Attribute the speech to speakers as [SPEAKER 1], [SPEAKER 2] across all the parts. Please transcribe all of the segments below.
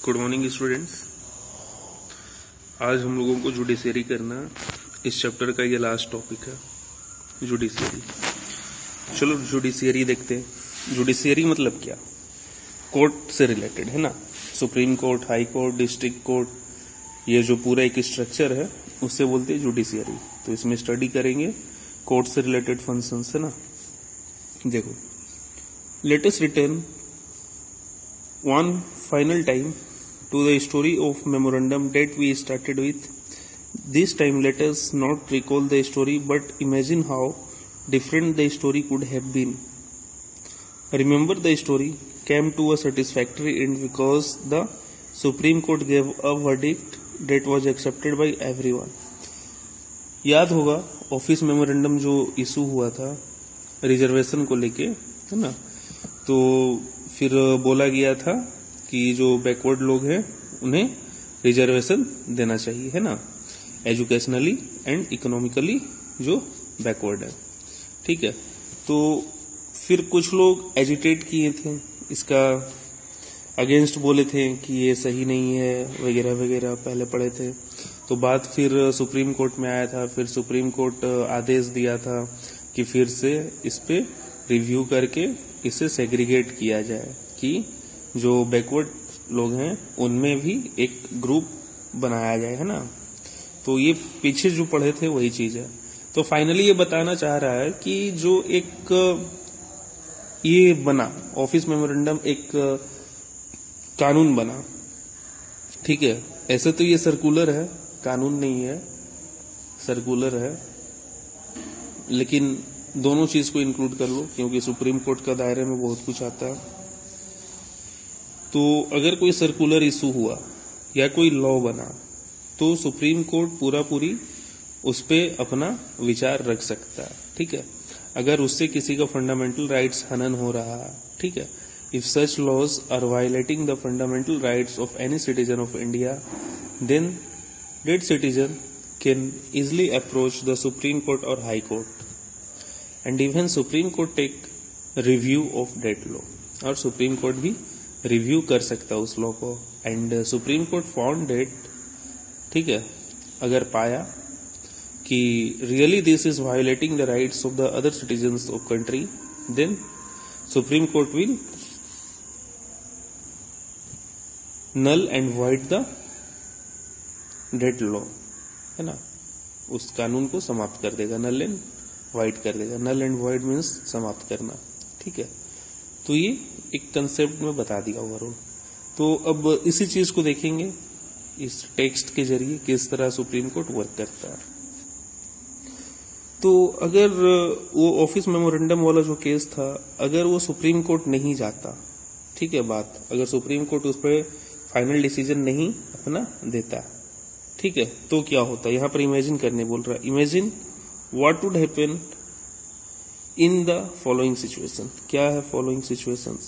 [SPEAKER 1] Good morning students. आज हम लोगों को जुडिशरी करना, इस चैप्टर का ये लास्ट टॉपिक है जुडिशरी। चलो जुडिशरी देखते हैं। जुडिशरी मतलब क्या? कोर्ट से रिलेटेड है ना। Supreme court, high court, district court, ये जो पूरा एक स्ट्रक्चर है उससे बोलते हैं जुडिशरी। तो इसमें स्टडी करेंगे कोर्ट से रिलेटेड फंक्शंस है ना। देखो, let us return one final time to the story of memorandum that we started with. This time let us not recall the story but imagine how different the story could have been. Remember, the story came to a satisfactory end because the Supreme Court gave a verdict that was accepted by everyone. याद होगा office memorandum जो issue हुआ था reservation को लेके, है ना। तो फिर बोला गया था कि जो बैकवर्ड लोग हैं उन्हें रिजर्वेशन देना चाहिए, है ना, एजुकेशनली एंड इकोनॉमिकली जो बैकवर्ड है, ठीक है। तो फिर कुछ लोग एजिटेट किए थे, इसका अगेंस्ट बोले थे कि ये सही नहीं है वगैरह वगैरह, पहले पढ़े थे। तो बात फिर सुप्रीम कोर्ट में आया था, फिर सुप्रीम कोर्ट आदेश दिया था कि फिर से इस पे रिव्यू करके इसे सेग्रीगेट किया जाए कि जो बैकवर्ड लोग हैं उनमें भी एक ग्रुप बनाया जाए, है ना। तो ये पीछे जो पढ़े थे वही चीज है। तो फाइनली ये बताना चाह रहा है कि जो एक ये बना ऑफिस मेमोरेंडम, एक कानून बना, ठीक है। ऐसे तो ये सर्कुलर है, कानून नहीं है, सर्कुलर है, लेकिन दोनों चीज को इंक्लूड कर लो क्योंकि सुप्रीम कोर्ट का दायरे में बहुत कुछ आता है। तो अगर कोई सर्कुलर इशू हुआ या कोई लॉ बना तो सुप्रीम कोर्ट पूरी उस पे अपना विचार रख सकता है, ठीक है। अगर उससे किसी का फंडामेंटल राइट्स हनन हो रहा है, ठीक है। If such laws are violating the fundamental rights of any citizen of India, then that citizen can easily approach the Supreme Court और High Court, and even Supreme Court take review of that law, और Supreme Court भी review कर सकता है उस law को। And Supreme Court found that, ठीक है, अगर पाया कि really this is violating the rights of the other citizens of country, then Supreme Court will null and void the that law, है ना। उस कानून को समाप्त कर देगा, नल एंड वाइड कर देगा। नल एंड वाइड मीन्स समाप्त करना, ठीक है। तो ये एक कंसेप्ट में बता दिया ओवरऑल। तो अब इसी चीज को देखेंगे इस टेक्स्ट के जरिए किस तरह सुप्रीम कोर्ट वर्क करता है। तो अगर वो ऑफिस मेमोरेंडम वाला जो केस था, अगर वो सुप्रीम कोर्ट नहीं जाता, ठीक है, बात अगर सुप्रीम कोर्ट उस पर फाइनल डिसीजन नहीं अपना देता, ठीक है, तो क्या होता है। यहां पर इमेजिन करने बोल रहा है। Imagine what would happen in the following situation. क्या है following situations?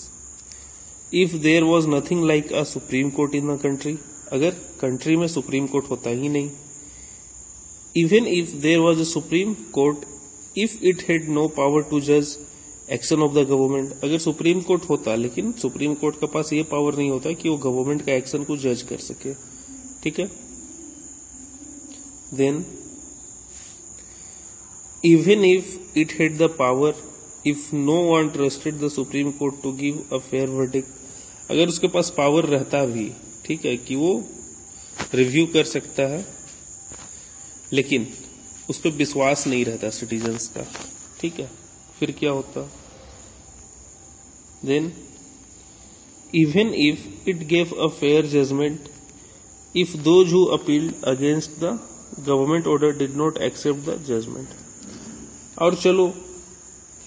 [SPEAKER 1] If there was nothing like a Supreme Court in the country, अगर कंट्री में सुप्रीम कोर्ट होता ही नहीं, even if there was a Supreme Court, if it had no power to judge action of the government, अगर supreme court होता लेकिन supreme court के पास ये power नहीं होता कि वो गवर्नमेंट का एक्शन को जज कर सके, ठीक है। Then even if it had the power, if no one trusted the Supreme Court to give a fair verdict, अगर उसके पास पावर रहता भी, ठीक है, कि वो रिव्यू कर सकता है, लेकिन उस पर विश्वास नहीं रहता सिटीजन्स का, ठीक है, फिर क्या होता। Then even if it gave a fair judgment, if those who appealed against the government order did not accept the judgment, और चलो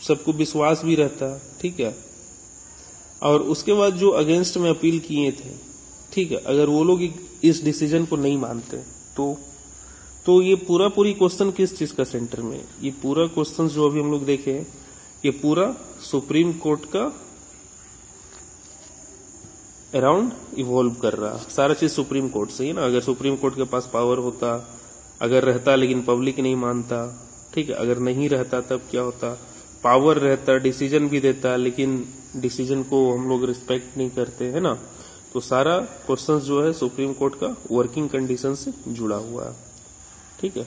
[SPEAKER 1] सबको विश्वास भी रहता, ठीक है, और उसके बाद जो अगेंस्ट में अपील किए थे, ठीक है, अगर वो लोग इस डिसीजन को नहीं मानते तो ये पूरी क्वेश्चन किस चीज का सेंटर में, ये पूरा क्वेश्चन जो अभी हम लोग देखे, ये पूरा सुप्रीम कोर्ट का अराउंड इवॉल्व कर रहा, सारा चीज सुप्रीम कोर्ट से ही ना। अगर सुप्रीम कोर्ट के पास पावर होता, अगर रहता लेकिन पब्लिक नहीं मानता, ठीक है, अगर नहीं रहता तब क्या होता। पावर रहता, डिसीजन भी देता, लेकिन डिसीजन को हम लोग रिस्पेक्ट नहीं करते, है ना। तो सारा क्वेश्चन जो है सुप्रीम कोर्ट का वर्किंग कंडीशन से जुड़ा हुआ है। ठीक है,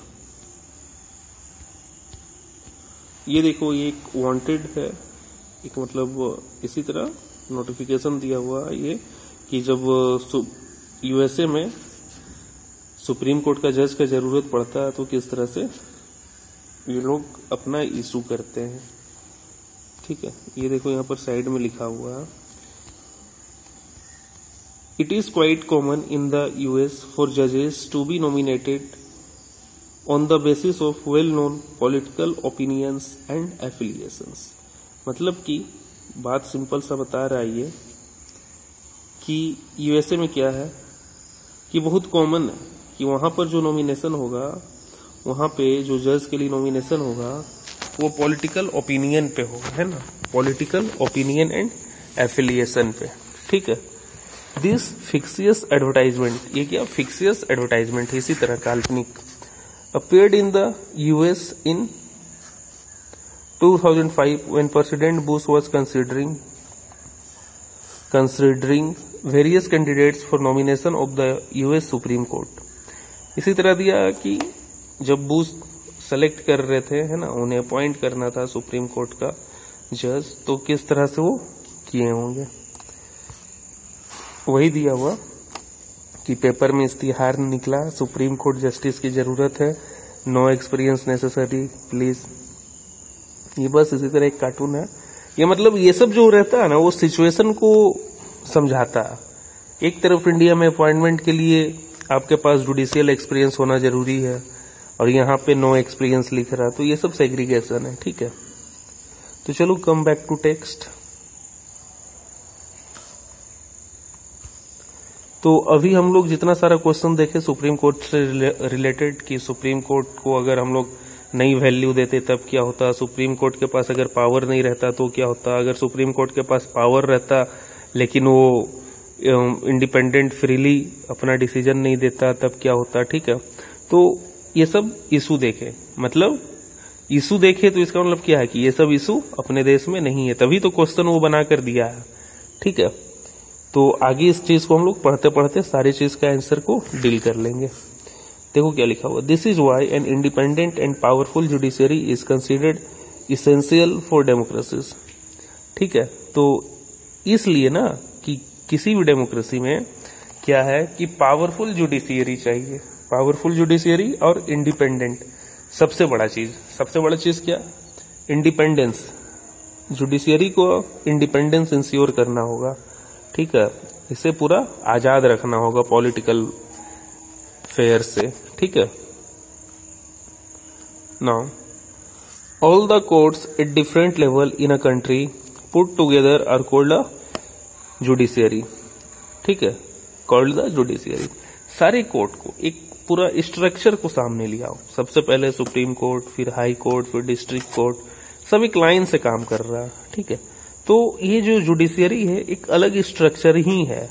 [SPEAKER 1] ये देखो, ये एक वांटेड है, एक मतलब इसी तरह नोटिफिकेशन दिया हुआ है ये कि जब यूएसए में सुप्रीम कोर्ट का जज का जरूरत पड़ता है तो किस तरह से ये लोग अपना इशू करते हैं। ठीक है, ये देखो यहाँ पर साइड में लिखा हुआ है, it is quite common in the US for जजेस to be nominated on the basis of well known political opinions and affiliations. मतलब कि बात सिंपल सा बता रहा है ये कि यूएसए में क्या है कि बहुत कॉमन है कि वहां पर जो नॉमिनेशन होगा, वहां पे जो जज के लिए नॉमिनेशन होगा वो पॉलिटिकल ओपिनियन पे होगा, है ना, पॉलिटिकल ओपिनियन एंड एफिलिएशन पे। ठीक है, दिस फिक्सियस एडवर्टाइजमेंट, ये क्या फिक्सियस एडवर्टाइजमेंट है, इसी तरह काल्पनिक, appeared in the US in 2005 when President Bush was considering various candidates for nomination of the US Supreme Court। इसी तरह दिया कि जब बुश सेलेक्ट कर रहे थे, है ना, उन्हें अपॉइंट करना था सुप्रीम कोर्ट का जज, तो किस तरह से वो किए होंगे, वही दिया हुआ कि पेपर में इस्तिहार निकला, सुप्रीम कोर्ट जस्टिस की जरूरत है, नो एक्सपीरियंस नेसेसरी प्लीज। ये बस इसी तरह एक कार्टून है। ये मतलब ये सब जो रहता है ना वो सिचुएशन को समझाता है। एक तरफ इंडिया में अपॉइंटमेंट के लिए आपके पास जुडिशियल एक्सपीरियंस होना जरूरी है और यहाँ पे नो एक्सपीरियंस लिख रहा है, तो ये सब सेग्रीगेशन है। ठीक है, तो चलो कम बैक टू टेक्स्ट। तो अभी हम लोग जितना सारा क्वेश्चन देखे सुप्रीम कोर्ट से रिलेटेड कि सुप्रीम कोर्ट को अगर हम लोग नई वैल्यू देते तब क्या होता, सुप्रीम कोर्ट के पास अगर पावर नहीं रहता तो क्या होता, अगर सुप्रीम कोर्ट के पास पावर रहता लेकिन वो इंडिपेंडेंट फ्रीली अपना डिसीजन नहीं देता तब क्या होता। ठीक है, तो ये सब इशू देखे, मतलब इशू देखे तो इसका मतलब क्या है कि ये सब इशू अपने देश में नहीं है, तभी तो क्वेश्चन वो बना कर दिया है। ठीक है, तो आगे इस चीज को हम लोग पढ़ते पढ़ते सारी चीज का आंसर को डील कर लेंगे। देखो क्या लिखा हुआ, this is why an independent and powerful judiciary is considered essential for democracies. ठीक है, तो इसलिए ना कि किसी भी डेमोक्रेसी में क्या है कि पावरफुल जुडिशियरी चाहिए, पावरफुल जुडिशियरी और इंडिपेंडेंट। सबसे बड़ा चीज क्या, इंडिपेंडेंस। जुडिशियरी को इंडिपेंडेंस इंश्योर करना होगा। ठीक है, इसे पूरा आजाद रखना होगा पॉलिटिकल फेयर से। ठीक है, now all the courts at different level in a country put together are called a judiciary. ठीक है, कॉल्ड द जुडिशियरी। सारे कोर्ट को एक पूरा स्ट्रक्चर को सामने लिया हो, सबसे पहले सुप्रीम कोर्ट, फिर हाई कोर्ट, फिर डिस्ट्रिक्ट कोर्ट, सब एक लाइन से काम कर रहा है। ठीक है, तो ये जो जुडिशियरी है एक अलग स्ट्रक्चर ही है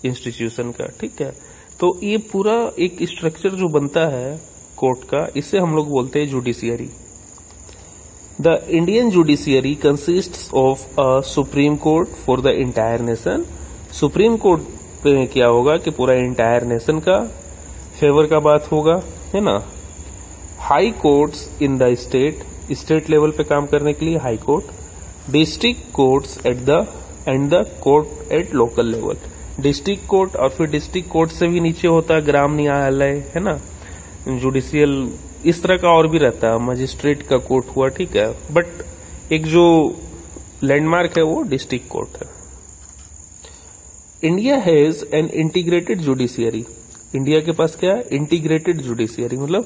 [SPEAKER 1] इंस्टीट्यूशन का। ठीक है, तो ये पूरा एक स्ट्रक्चर जो बनता है कोर्ट का, इसे हम लोग बोलते हैं judiciary. The Indian judiciary consists of a supreme court for the entire nation. Supreme court पे क्या होगा कि पूरा एंटायर नेशन का फेवर का बात होगा, है ना। High courts in the state level पे काम करने के लिए high court, district courts at the end the court at local level. District court और फिर डिस्ट्रिक्ट कोर्ट से भी नीचे होता है ग्राम न्यायालय, है ना, जुडिशियल इस तरह का और भी रहता है, मजिस्ट्रेट का कोर्ट हुआ। ठीक है, बट एक जो लैंडमार्क है वो डिस्ट्रिक्ट कोर्ट है। India has an integrated judiciary. India के पास क्या है, इंटीग्रेटेड जुडिशियरी, मतलब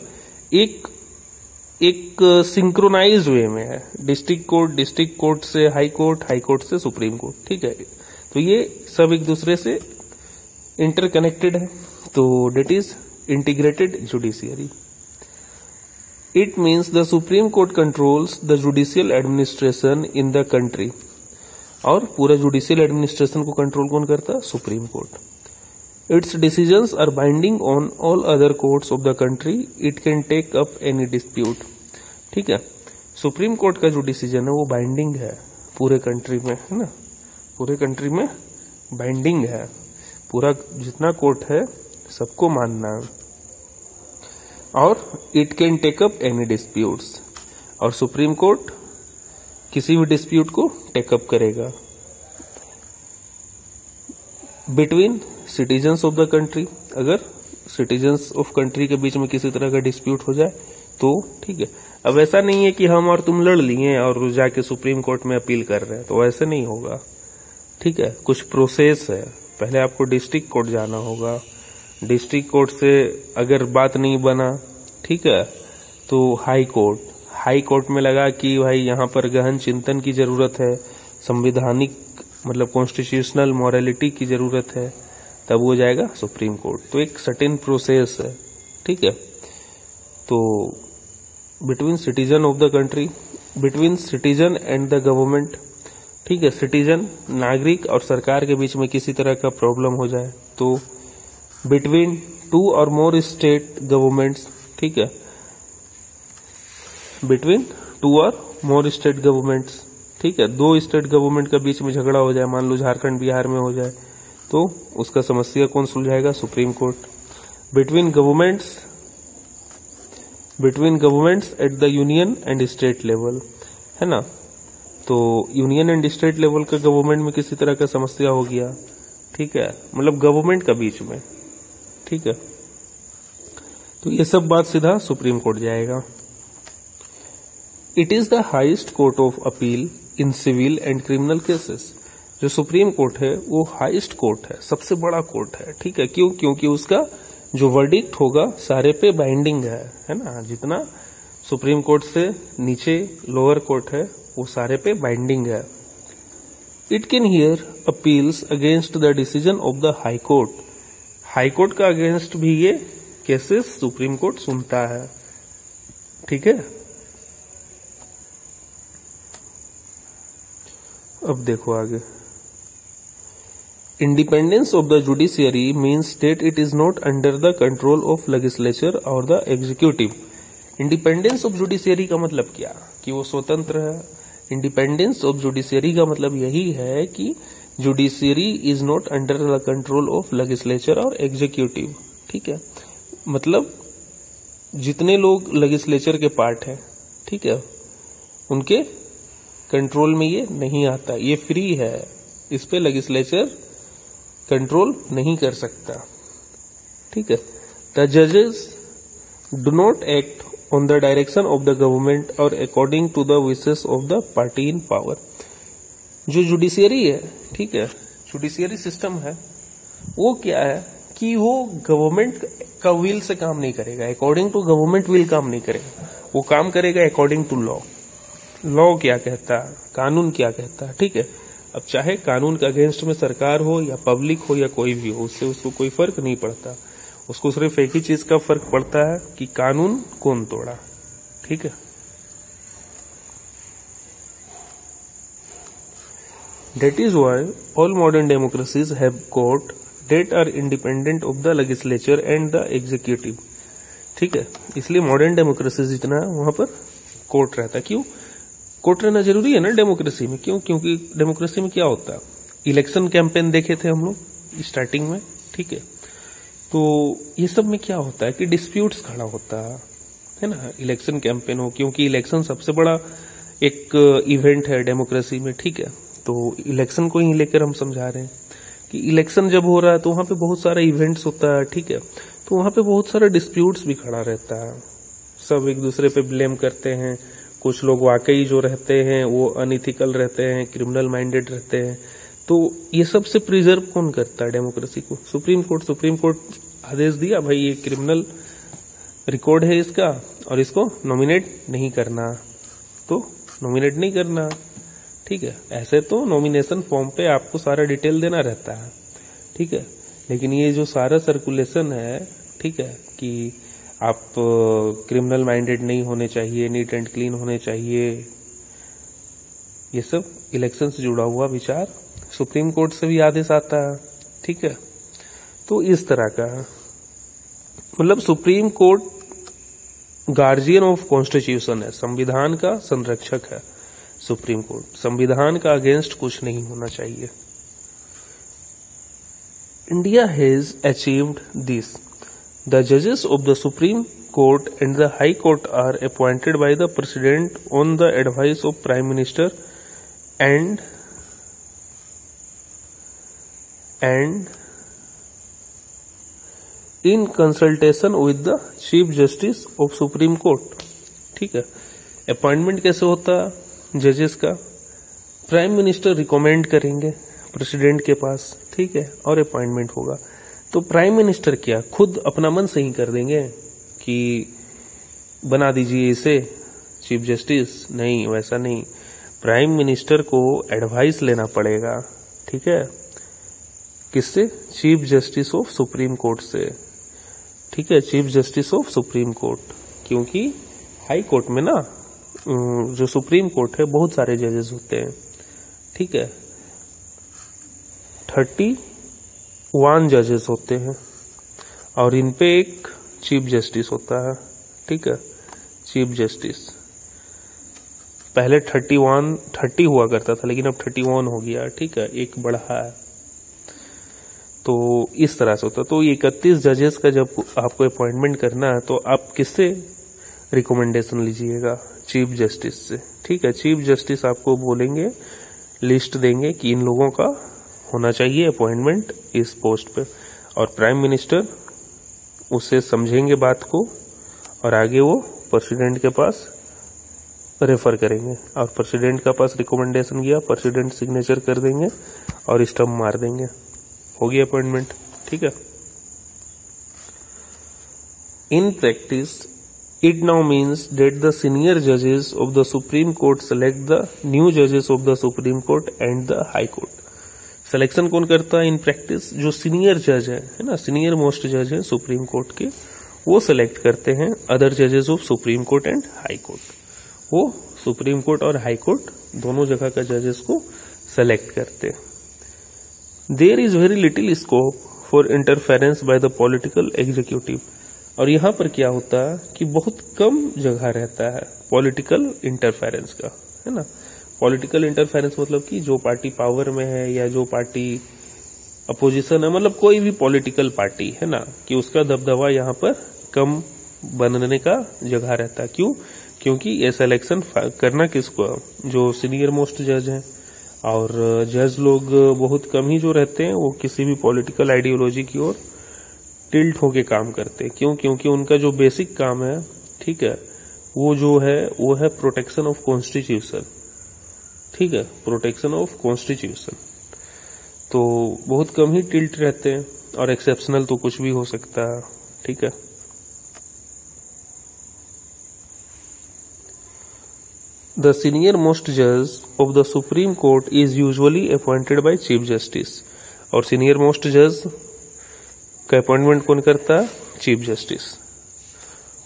[SPEAKER 1] एक सिंक्रोनाइज वे में है। डिस्ट्रिक्ट कोर्ट से हाई कोर्ट से सुप्रीम कोर्ट। ठीक है, तो ये सब एक दूसरे से इंटरकनेक्टेड है, तो that is integrated judiciary. It means the Supreme Court controls the judicial administration in the country. और पूरा जुडिशियल एडमिनिस्ट्रेशन को कंट्रोल कौन करता है, Supreme Court. Its decisions are binding on all other courts of the country. It can take up any dispute. ठीक है, Supreme court का जो डिसीजन है वो बाइंडिंग है पूरे कंट्री में, है ना, पूरे कंट्री में बाइंडिंग है। पूरा जितना कोर्ट है सबको मानना है। और it can take up any disputes, और सुप्रीम कोर्ट किसी भी डिस्प्यूट को टेकअप करेगा between citizens of the country. अगर सिटीजन्स ऑफ कंट्री के बीच में किसी तरह का डिस्प्यूट हो जाए तो ठीक है। अब ऐसा नहीं है कि हम और तुम लड़ लिए और जाके सुप्रीम कोर्ट में अपील कर रहे हैं, तो ऐसे नहीं होगा, ठीक है। कुछ प्रोसेस है, पहले आपको डिस्ट्रिक्ट कोर्ट जाना होगा, डिस्ट्रिक्ट कोर्ट से अगर बात नहीं बना, ठीक है, तो हाई कोर्ट में लगा कि भाई यहाँ पर गहन चिंतन की जरूरत है, संवैधानिक मतलब कॉन्स्टिट्यूशनल मॉरलिटी की जरूरत है, तब वो जाएगा सुप्रीम कोर्ट। तो एक सर्टेन प्रोसेस है, ठीक है। तो between citizen of the country, between citizen and the government, ठीक है, सिटीजन नागरिक और सरकार के बीच में किसी तरह का प्रॉब्लम हो जाए तो बिटवीन टू और मोर स्टेट गवर्नमेंट्स, ठीक है, बिटवीन टू और मोर स्टेट गवर्नमेंट्स, ठीक है, दो स्टेट गवर्नमेंट के बीच में झगड़ा हो जाए, मान लो झारखंड बिहार में हो जाए, तो उसका समस्या कौन सुलझाएगा? Supreme Court. Between governments at the union and state level, है ना, तो यूनियन एंड स्टेट लेवल का गवर्नमेंट में किसी तरह का समस्या हो गया, ठीक है, मतलब गवर्नमेंट का बीच में, ठीक है, तो ये सब बात सीधा सुप्रीम कोर्ट जाएगा। It is the highest court of appeal in civil and criminal cases. जो सुप्रीम कोर्ट है वो हाईएस्ट कोर्ट है, सबसे बड़ा कोर्ट है, ठीक है। क्यों? क्योंकि उसका जो वर्डिक्ट होगा सारे पे बाइंडिंग है ना। जितना सुप्रीम कोर्ट से नीचे लोअर कोर्ट है वो सारे पे बाइंडिंग है। It can hear appeals against the decision of the high court. High court का अगेंस्ट भी ये केसेस सुप्रीम कोर्ट सुनता है, ठीक है। अब देखो आगे, independence of the judiciary means that it is not under the control of legislature और the executive. Independence of judiciary का मतलब क्या? कि वो स्वतंत्र है। इंडिपेंडेंस ऑफ जुडिशियरी का मतलब यही है कि judiciary is not under the control of legislature और एग्जीक्यूटिव, ठीक है। मतलब जितने लोग लेजिस्लेचर के पार्ट हैं, ठीक है, उनके कंट्रोल में ये नहीं आता, ये फ्री है, इस पे लेजिस्लेचर कंट्रोल नहीं कर सकता, ठीक है। द जजेस do not act on the direction of the government और according to the wishes of the party in power. जो जुडिशियरी है, ठीक है, जुडिशियरी सिस्टम है, वो क्या है कि वो गवर्नमेंट का विल से काम नहीं करेगा, अकॉर्डिंग टू गवर्नमेंट विल काम नहीं करेगा, वो काम करेगा अकॉर्डिंग टू लॉ। लॉ क्या कहता है, कानून क्या कहता है, ठीक है। अब चाहे कानून के अगेंस्ट में सरकार हो या पब्लिक हो या कोई भी हो, उससे उसको कोई फर्क नहीं पड़ता। उसको सिर्फ एक ही चीज का फर्क पड़ता है कि कानून कौन तोड़ा, ठीक है। That is why all modern democracies have court that are independent of the legislature and the executive, ठीक है। इसलिए मॉडर्न डेमोक्रेसी जितना वहां पर कोर्ट रहता है। क्यों कोर्ट रहना जरूरी है ना डेमोक्रेसी में? क्यों? क्योंकि डेमोक्रेसी में क्या होता है, इलेक्शन कैंपेन देखे थे हम लोग स्टार्टिंग में, ठीक है। तो ये सब में क्या होता है कि डिस्प्यूट्स खड़ा होता है ना, इलेक्शन कैंपेन हो, क्योंकि इलेक्शन सबसे बड़ा एक इवेंट है डेमोक्रेसी में, ठीक है। तो इलेक्शन को ही लेकर हम समझा रहे हैं कि इलेक्शन जब हो रहा है तो वहां पे बहुत सारा इवेंट्स होता है, ठीक है। तो वहां पे बहुत सारा डिस्प्यूट्स भी खड़ा रहता है, सब एक दूसरे पे ब्लेम करते हैं। कुछ लोग वाकई जो रहते हैं वो अनइथिकल रहते हैं, क्रिमिनल माइंडेड रहते हैं। तो ये सब से प्रिजर्व कौन करता है डेमोक्रेसी को? Supreme court. सुप्रीम कोर्ट आदेश दिया, भाई ये क्रिमिनल रिकॉर्ड है इसका और इसको नॉमिनेट नहीं करना, तो नॉमिनेट नहीं करना, ठीक है। ऐसे तो नॉमिनेशन फॉर्म पे आपको सारा डिटेल देना रहता है, ठीक है। लेकिन ये जो सारा सर्कुलेशन है, ठीक है, कि आप क्रिमिनल माइंडेड नहीं होने चाहिए, नीट एंड क्लीन होने चाहिए, ये सब इलेक्शन से जुड़ा हुआ विचार सुप्रीम कोर्ट से भी आदेश आता है, ठीक है। तो इस तरह का मतलब supreme court guardian of constitution है, संविधान का संरक्षक है सुप्रीम कोर्ट। संविधान का अगेंस्ट कुछ नहीं होना चाहिए। India has achieved this. The judges of the Supreme Court and the High Court are appointed by the President on the advice of Prime Minister and in consultation with the Chief Justice of Supreme Court. ठीक है, appointment कैसे होता जजेस का? Prime minister recommend करेंगे president के पास, ठीक है, और अपॉइंटमेंट होगा। तो प्राइम मिनिस्टर क्या खुद अपना मन से ही कर देंगे कि बना दीजिए इसे चीफ जस्टिस? नहीं, वैसा नहीं। प्राइम मिनिस्टर को एडवाइस लेना पड़ेगा, ठीक है, किससे? Chief justice of Supreme court से, ठीक है, chief justice of Supreme court. क्योंकि हाई कोर्ट में ना जो सुप्रीम कोर्ट है बहुत सारे जजेस होते हैं, ठीक है, 31 जजेस होते हैं और इन पे एक चीफ जस्टिस होता है, ठीक है, चीफ जस्टिस। पहले 30 हुआ करता था लेकिन अब 31 हो गया, ठीक है, एक बढ़ा है। तो इस तरह से होता। तो 31 जजेस का जब आपको अपॉइंटमेंट करना है तो आप किससे रिकमेंडेशन लीजिएगा? चीफ जस्टिस से, ठीक है। चीफ जस्टिस आपको बोलेंगे, लिस्ट देंगे कि इन लोगों का होना चाहिए अपॉइंटमेंट इस पोस्ट पे, और प्राइम मिनिस्टर उससे समझेंगे बात को और आगे वो प्रेसिडेंट के पास रेफर करेंगे और प्रेसिडेंट का पास रिकमेंडेशन गया, प्रेसिडेंट सिग्नेचर कर देंगे और स्टम्प मार देंगे, हो गया अपॉइंटमेंट, ठीक है। In practice it now means that the senior judges of the Supreme Court select the new judges of the Supreme Court and the High Court. Selection कौन करता है इन प्रैक्टिस? जो सीनियर जज है ना, सीनियर मोस्ट जज है Supreme court के, वो सिलेक्ट करते हैं अदर जजेस of Supreme Court and High Court. वो सुप्रीम कोर्ट और हाई कोर्ट दोनों जगह का जजेस को सेलेक्ट करते हैं। There is very little scope for interference by the political executive. और यहां पर क्या होता है कि बहुत कम जगह रहता है पॉलिटिकल इंटरफेरेंस का, है ना। पॉलिटिकल इंटरफेरेंस मतलब कि जो पार्टी पावर में है या जो पार्टी अपोजिशन है, मतलब कोई भी पॉलिटिकल पार्टी है ना, कि उसका दबदबा यहाँ पर कम बनने का जगह रहता है। क्यों? क्योंकि ये सिलेक्शन करना किसको? जो सीनियर मोस्ट जज हैं, और जज लोग बहुत कम ही जो रहते हैं वो किसी भी पॉलिटिकल आइडियोलॉजी की ओर टिल्ट होके काम करते हैं। क्यों? क्योंकि उनका जो बेसिक काम है, ठीक है, वो है प्रोटेक्शन ऑफ कॉन्स्टिट्यूशन, ठीक है, प्रोटेक्शन ऑफ कॉन्स्टिट्यूशन। तो बहुत कम ही टिल्ट रहते हैं और एक्सेप्शनल तो कुछ भी हो सकता है, ठीक है। द सीनियर मोस्ट जज of the Supreme court is usually appointed by chief justice. और सीनियर मोस्ट जज का अपॉइंटमेंट कौन करता है? Chief justice.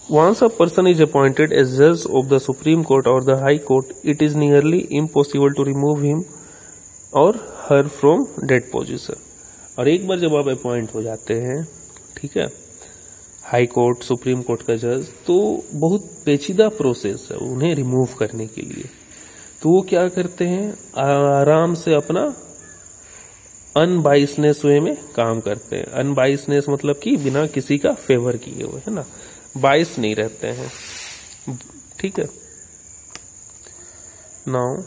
[SPEAKER 1] Once a person is appointed as judge of the Supreme Court or the High Court, it is nearly impossible to remove him or her from that position. और एक बार जब आप appoint हो जाते हैं, ठीक है, हाई कोर्ट सुप्रीम कोर्ट का जज, तो बहुत पेचीदा प्रोसेस है उन्हें रिमूव करने के लिए। तो वो क्या करते हैं? आराम से अपना अनबाइसनेस वे में काम करते हैं। अनबाइसनेस मतलब कि बिना किसी का फेवर किए हुए, है ना, बाइस नहीं रहते हैं, ठीक है। Now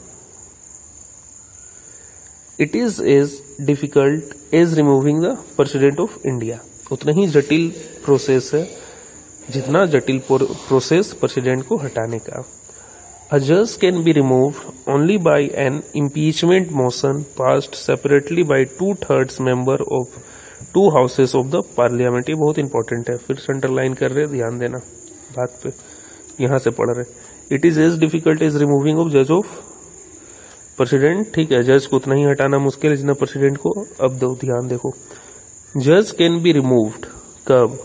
[SPEAKER 1] it is as difficult as removing the President of India. उतना ही जटिल प्रोसेस है जितना जटिल प्रोसेस प्रेसिडेंट को हटाने का। A judge can be removed only by an impeachment motion passed separately by 2/3 member of 2 houses of the parliament। ये बहुत इंपॉर्टेंट है, फिर से अंडरलाइन कर रहे, ध्यान देना बात पे, यहां से पढ़ रहे। It is as difficult as removing of जज ऑफ प्रेसिडेंट, ठीक है, जज को उतना ही हटाना मुश्किल है जितना प्रेसिडेंट को। अब दो ध्यान देखो, जज कैन बी रिमूव्ड कब?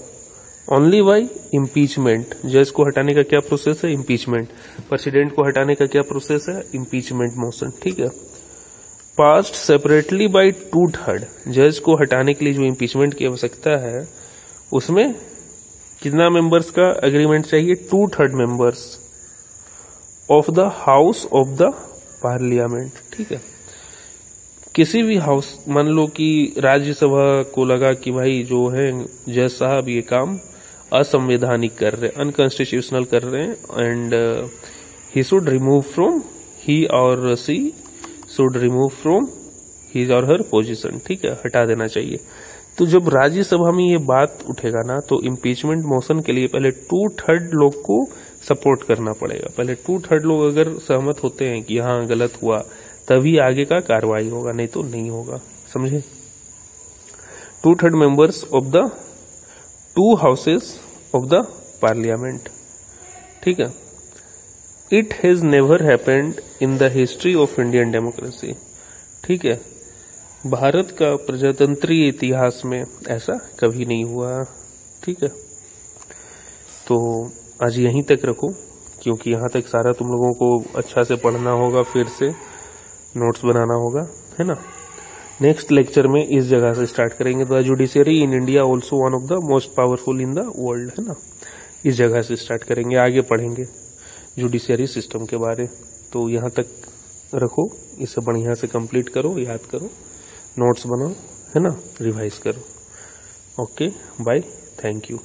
[SPEAKER 1] Only by impeachment. जज को हटाने का क्या प्रोसेस है? इम्पीचमेंट। प्रेसिडेंट को हटाने का क्या प्रोसेस है? इम्पीचमेंट मोशन, ठीक है। Passed separately by 2/3। जज को हटाने के लिए जो इम्पीचमेंट की आवश्यकता है उसमें कितना मेंबर्स का एग्रीमेंट चाहिए? 2/3 members of the house of the parliament, ठीक है। किसी भी हाउस, मान लो कि राज्यसभा को लगा कि भाई जो है जज साहब ये काम असंवैधानिक कर रहे, अनकॉन्स्टिट्यूशनल कर रहे हैं, and he should remove from, he और she should remove from his और हर पोजीशन, ठीक है, हटा देना चाहिए। तो जब राज्यसभा में ये बात उठेगा ना, तो इम्पीचमेंट मोशन के लिए पहले 2/3 लोग को सपोर्ट करना पड़ेगा। पहले 2/3 लोग अगर सहमत होते हैं कि हाँ गलत हुआ, तभी आगे का कार्रवाई होगा, नहीं तो नहीं होगा, समझे। 2/3 members of the 2 houses of the parliament, ठीक है। It has never happened in the history of Indian democracy, ठीक है। भारत का प्रजातंत्रीय इतिहास में ऐसा कभी नहीं हुआ, ठीक है। तो आज यहीं तक रखो, क्योंकि यहाँ तक सारा तुम लोगों को अच्छा से पढ़ना होगा, फिर से नोट्स बनाना होगा, है ना। नेक्स्ट लेक्चर में इस जगह से स्टार्ट करेंगे। The judiciary in India also one of the most powerful in the world, है ना। इस जगह से स्टार्ट करेंगे, आगे पढ़ेंगे जुडिशियरी सिस्टम के बारे। तो यहाँ तक रखो, इसे बढ़िया से कंप्लीट करो, याद करो, नोट्स बनाओ, है ना, रिवाइज करो। Okay, bye, thank you.